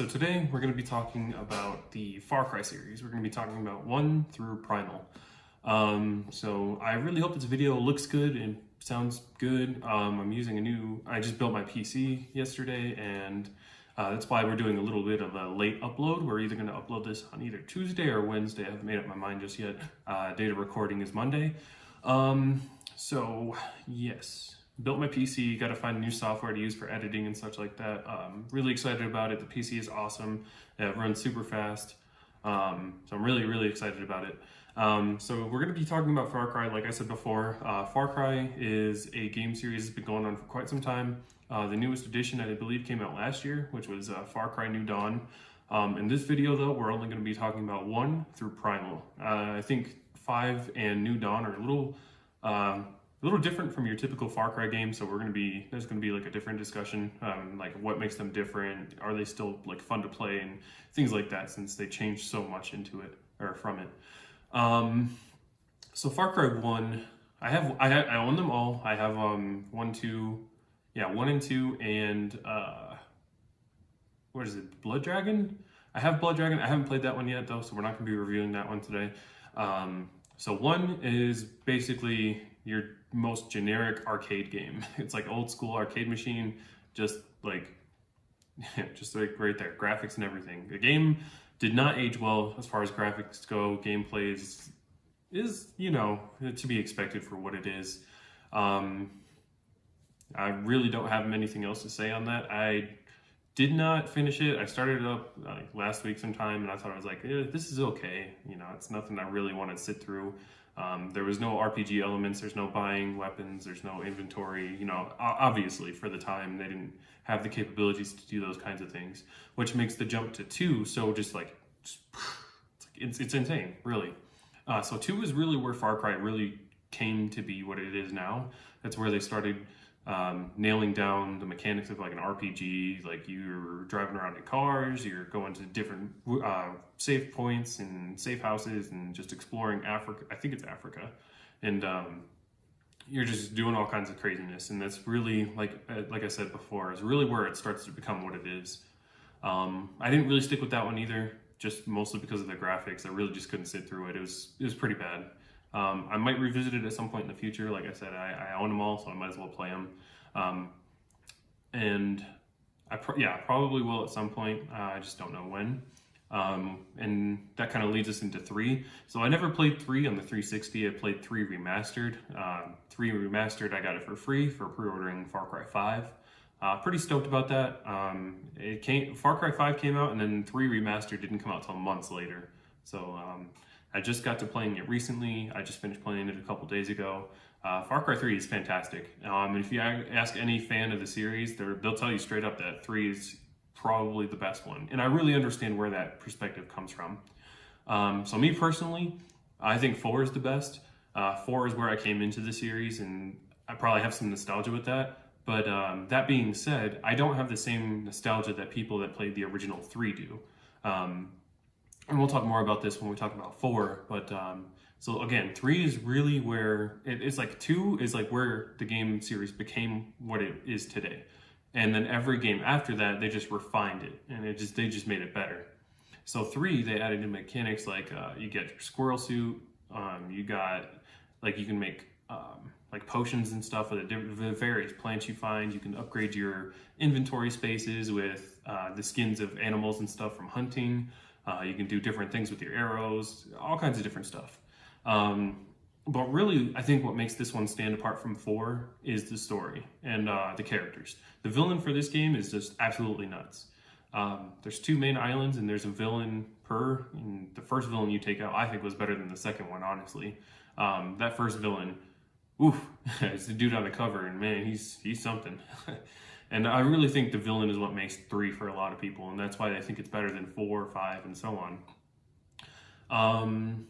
So today we're going to be talking about the Far Cry series. We're going to be talking about 1 through Primal. So I really hope this video looks good and sounds good. I just built my PC yesterday, and that's why we're doing a little bit of a late upload. We're either going to upload this on either Tuesday or Wednesday. I haven't made up my mind just yet. Date of recording is Monday. So yes. Built my PC, got to find new software to use for editing and such like that. Really excited about it. The PC is awesome. It runs super fast. So I'm really excited about it. So we're going to be talking about Far Cry. Like I said before, Far Cry is a game series that's been going on for quite some time. The newest edition, I believe, came out last year, which was Far Cry New Dawn. In this video, though, we're only going to be talking about 1 through Primal. I think 5 and New Dawn are a little different from your typical Far Cry game, so there's gonna be like a different discussion, like what makes them different, are they still like fun to play, and things like that, since they changed so much into it or from it. So Far Cry 1, I own them all. I have 1 and 2, and what is it, Blood Dragon? I have Blood Dragon. I haven't played that one yet though, so we're not gonna be reviewing that one today. So 1 is basically your most generic arcade game. It's like old school arcade machine, just like right there, graphics and everything. The game did not age well as far as graphics go. Gameplay is to be expected for what it is. I really don't have anything else to say on that. I did not finish it. I started it up last week sometime, and I thought, I was like, this is okay. It's nothing I really want to sit through. There was no RPG elements, there's no buying weapons, there's no inventory. Obviously for the time they didn't have the capabilities to do those kinds of things, which makes the jump to 2 so it's insane, really. So 2 is really where Far Cry really came to be what it is now. That's where they started nailing down the mechanics of like an RPG. Like, you're driving around in cars, you're going to different safe points and safe houses and just exploring Africa. I think it's Africa. And you're just doing all kinds of craziness. And that's really, like I said before, is really where it starts to become what it is. I didn't really stick with that one either, just mostly because of the graphics. I really just couldn't sit through it. It was pretty bad. I might revisit it at some point in the future. Like I said, I own them all, so I might as well play them. And I probably will at some point. I just don't know when. And that kind of leads us into 3. So I never played 3 on the 360. I played 3 remastered. 3 remastered, I got it for free for pre-ordering Far Cry 5. Pretty stoked about that. Far Cry 5 came out, and then 3 remastered didn't come out till months later. So I just got to playing it recently. I just finished playing it a couple days ago. Far Cry 3 is fantastic. And if you ask any fan of the series, they'll tell you straight up that 3 is probably the best one. And I really understand where that perspective comes from. So me personally, I think 4 is the best. 4 is where I came into the series, and I probably have some nostalgia with that. But that being said, I don't have the same nostalgia that people that played the original 3 do. And we'll talk more about this when we talk about 4, but so again, 3 is really where it's like 2 is like where the game series became what it is today, and then every game after that they just refined it, and they just made it better. So 3, they added in mechanics like you get your squirrel suit, you got like you can make like potions and stuff with the various plants you find. You can upgrade your inventory spaces with the skins of animals and stuff from hunting. You can do different things with your arrows, all kinds of different stuff. But really, I think what makes this one stand apart from 4 is the story and the characters. The villain for this game is just absolutely nuts. There's 2 main islands, and there's a villain per. And the first villain you take out, I think, was better than the second one, honestly. That first villain, oof, it's the dude on the cover, and man, he's something. And I really think the villain is what makes 3 for a lot of people, and that's why they think it's better than 4, 5, and so on.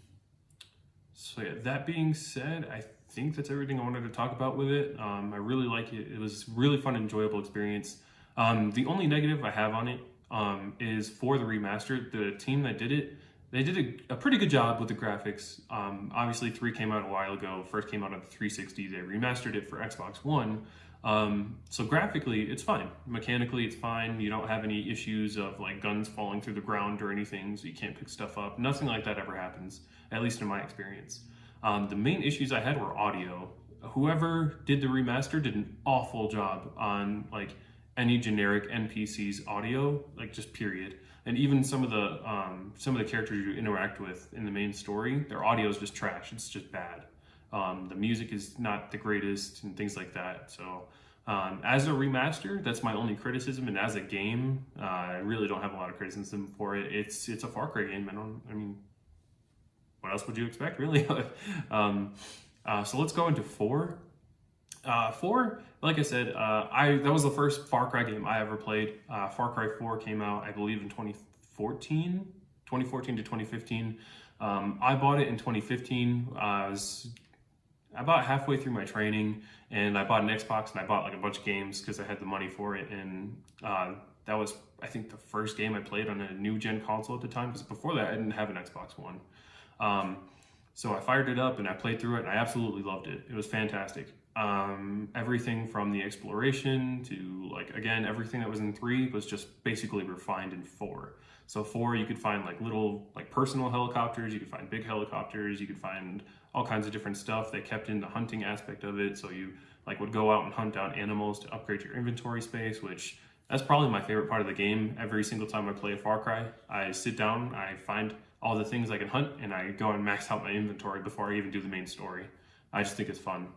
So yeah, that being said, I think that's everything I wanted to talk about with it. I really like it. It was really fun, enjoyable experience. The only negative I have on it is for the remaster. The team that did it, they did a pretty good job with the graphics. Obviously 3 came out a while ago, first came out on the 360. They remastered it for Xbox One. So graphically, it's fine. Mechanically, it's fine. You don't have any issues of like guns falling through the ground or anything, so you can't pick stuff up. Nothing like that ever happens, at least in my experience. The main issues I had were audio. Whoever did the remaster did an awful job on like any generic NPC's audio, like just period. And even some of the characters you interact with in the main story, their audio is just trash. It's just bad. The music is not the greatest and things like that. So as a remaster, that's my only criticism. And as a game, I really don't have a lot of criticism for it. It's a Far Cry game. I mean, what else would you expect, really? So let's go into 4. 4, like I said, that was the first Far Cry game I ever played. Far Cry 4 came out, I believe, in 2014 to 2015. I bought it in 2015. I was about halfway through my training, and I bought an Xbox, and I bought like a bunch of games because I had the money for it. And that was, I think, the first game I played on a new gen console at the time, because before that I didn't have an Xbox One. So I fired it up and I played through it, and I absolutely loved it. It was fantastic. Everything from the exploration to, like, again, everything that was in 3 was just basically refined in 4. So 4, you could find like little like personal helicopters, you could find big helicopters, you could find all kinds of different stuff. They kept in the hunting aspect of it, so you like would go out and hunt down animals to upgrade your inventory space, which that's probably my favorite part of the game. Every single time I play a Far Cry, I sit down, I find all the things I can hunt, and I go and max out my inventory before I even do the main story. I just think it's fun.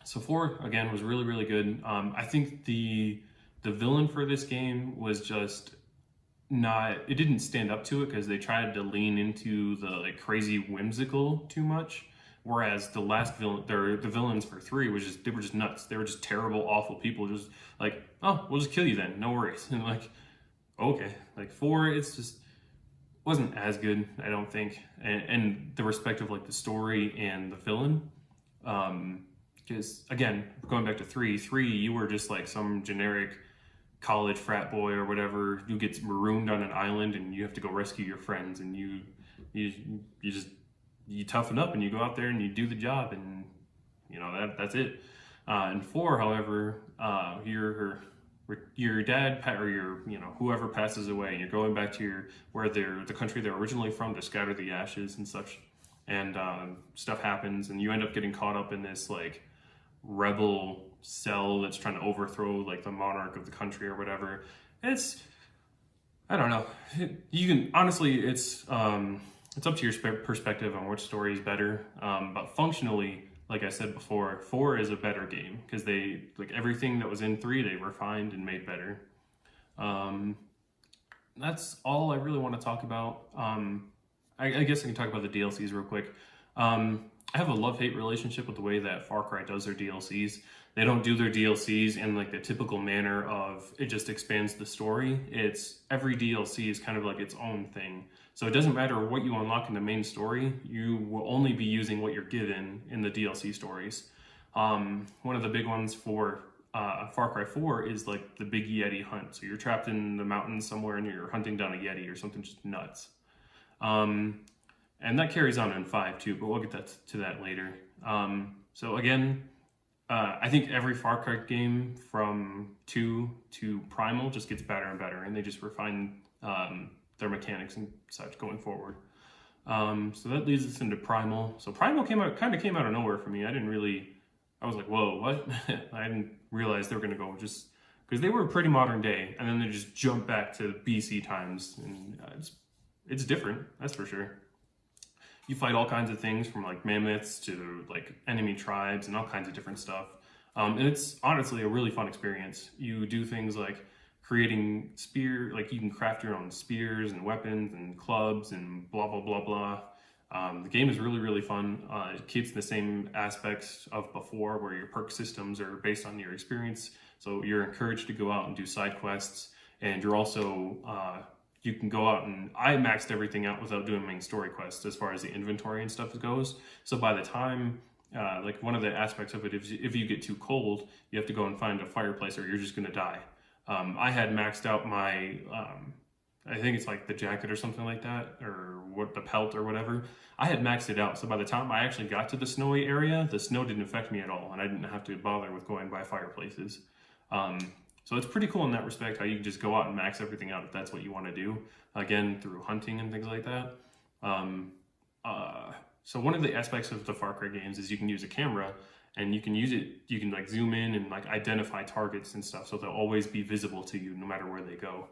So 4, again, was really, really good. I think the villain for this game was just it didn't stand up to it, because they tried to lean into the like crazy whimsical too much. Whereas the last the villains for 3 they were just nuts. They were just terrible, awful people. Just like, oh, we'll just kill you then, no worries. And like, okay, like 4, it's just wasn't as good, I don't think. And the respect of like the story and the villain. Because again, going back to 3, you were just like some generic college frat boy or whatever who gets marooned on an island, and you have to go rescue your friends, and you toughen up and you go out there and you do the job, and you know that's it. In 4, however, your dad or whoever passes away, and you're going back to the country they're originally from to scatter the ashes and such, and stuff happens, and you end up getting caught up in this like rebel cell that's trying to overthrow like the monarch of the country or whatever. I don't know. You can honestly, it's up to your perspective on which story is better. But functionally, like I said before, 4 is a better game, because they like everything that was in 3 they refined and made better. That's all I really want to talk about. I guess I can talk about the DLCs real quick. I have a love-hate relationship with the way that Far Cry does their DLCs. They don't do their DLCs in like the typical manner of it just expands the story. Every DLC is kind of like its own thing. So it doesn't matter what you unlock in the main story, you will only be using what you're given in the DLC stories. One of the big ones for Far Cry 4 is like the big Yeti hunt. So you're trapped in the mountains somewhere and you're hunting down a Yeti or something just nuts. And that carries on in 5 too, but we'll get to that later. So again, I think every Far Cry game from 2 to Primal just gets better and better, and they just refine their mechanics and such going forward. So that leads us into Primal. So Primal came out of nowhere for me. I was like, whoa, what? I didn't realize they were going to go just because they were pretty modern day, and then they just jumped back to BC times, and it's different, that's for sure. You fight all kinds of things from like mammoths to like enemy tribes and all kinds of different stuff. And it's honestly a really fun experience. You do things like creating like you can craft your own spears and weapons and clubs and blah, blah, blah, blah. The game is really, really fun. It keeps the same aspects of before, where your perk systems are based on your experience. So you're encouraged to go out and do side quests, and you're also, you can go out and I maxed everything out without doing main story quests as far as the inventory and stuff goes. So by the time, like one of the aspects of it, if you get too cold, you have to go and find a fireplace or you're just gonna die. I had maxed out my, I think it's like the jacket or something like that, or what the pelt or whatever, I had maxed it out. So by the time I actually got to the snowy area, the snow didn't affect me at all, and I didn't have to bother with going by fireplaces. So it's pretty cool in that respect, how you can just go out and max everything out if that's what you want to do, again, through hunting and things like that. So one of the aspects of the Far Cry games is you can use a camera, and you can use it, you can like zoom in and like identify targets and stuff, so they'll always be visible to you no matter where they go.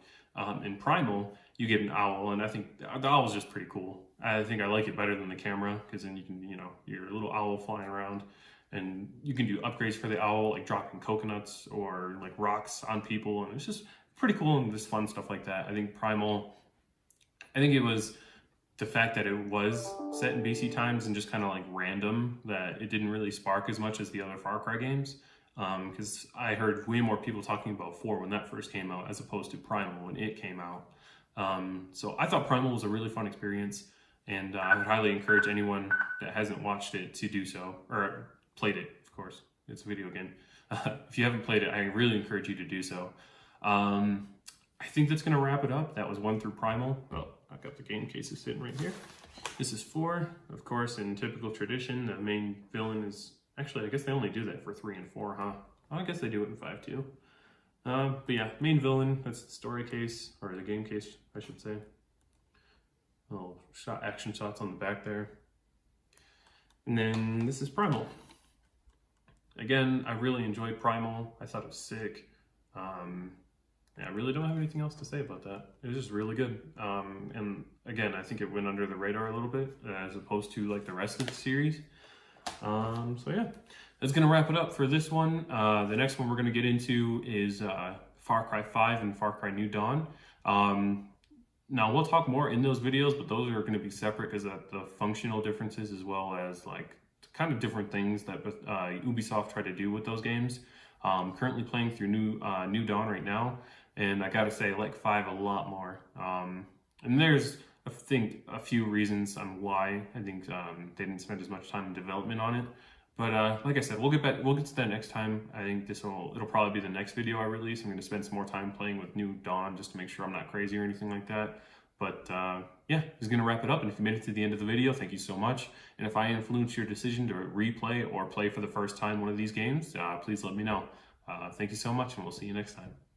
In Primal, you get an owl, and I think the owl is just pretty cool. I think I like it better than the camera, because then you can, your little owl flying around, and you can do upgrades for the owl, like dropping coconuts or like rocks on people, and it's just pretty cool and just fun stuff like that. I think Primal, I think it was the fact that it was set in BC times and just kind of like random, that it didn't really spark as much as the other Far Cry games. Because I heard way more people talking about 4 when that first came out as opposed to Primal when it came out. So I thought Primal was a really fun experience, and I would highly encourage anyone that hasn't watched it to do so, or played it, of course. It's a video game. If you haven't played it, I really encourage you to do so. I think that's going to wrap it up. That was 1 through Primal. Oh, I've got the game cases sitting right here. This is 4. Of course, in typical tradition, the main villain is... Actually, I guess they only do that for 3 and 4, huh? I guess they do it in 5 too. But yeah, main villain, that's the story case, or the game case, I should say. Little action shots on the back there. And then this is Primal. Again, I really enjoyed Primal. I thought it was sick. Yeah, I really don't have anything else to say about that. It was just really good. And again, I think it went under the radar a little bit as opposed to like the rest of the series. So yeah, that's gonna wrap it up for this one. The next one we're gonna get into is Far Cry 5 and Far Cry New Dawn. Now we'll talk more in those videos, but those are gonna be separate because of the functional differences as well as like kind of different things that Ubisoft tried to do with those games. Currently playing through New Dawn right now, and I gotta say I like 5 a lot more. And there's I think a few reasons on why I think they didn't spend as much time in development on it. But like I said, we'll get to that next time. I think it'll probably be the next video I release. I'm going to spend some more time playing with New Dawn just to make sure I'm not crazy or anything like that. But yeah, this is going to wrap it up. And if you made it to the end of the video, thank you so much. And if I influenced your decision to replay or play for the first time one of these games, please let me know. Thank you so much, and we'll see you next time.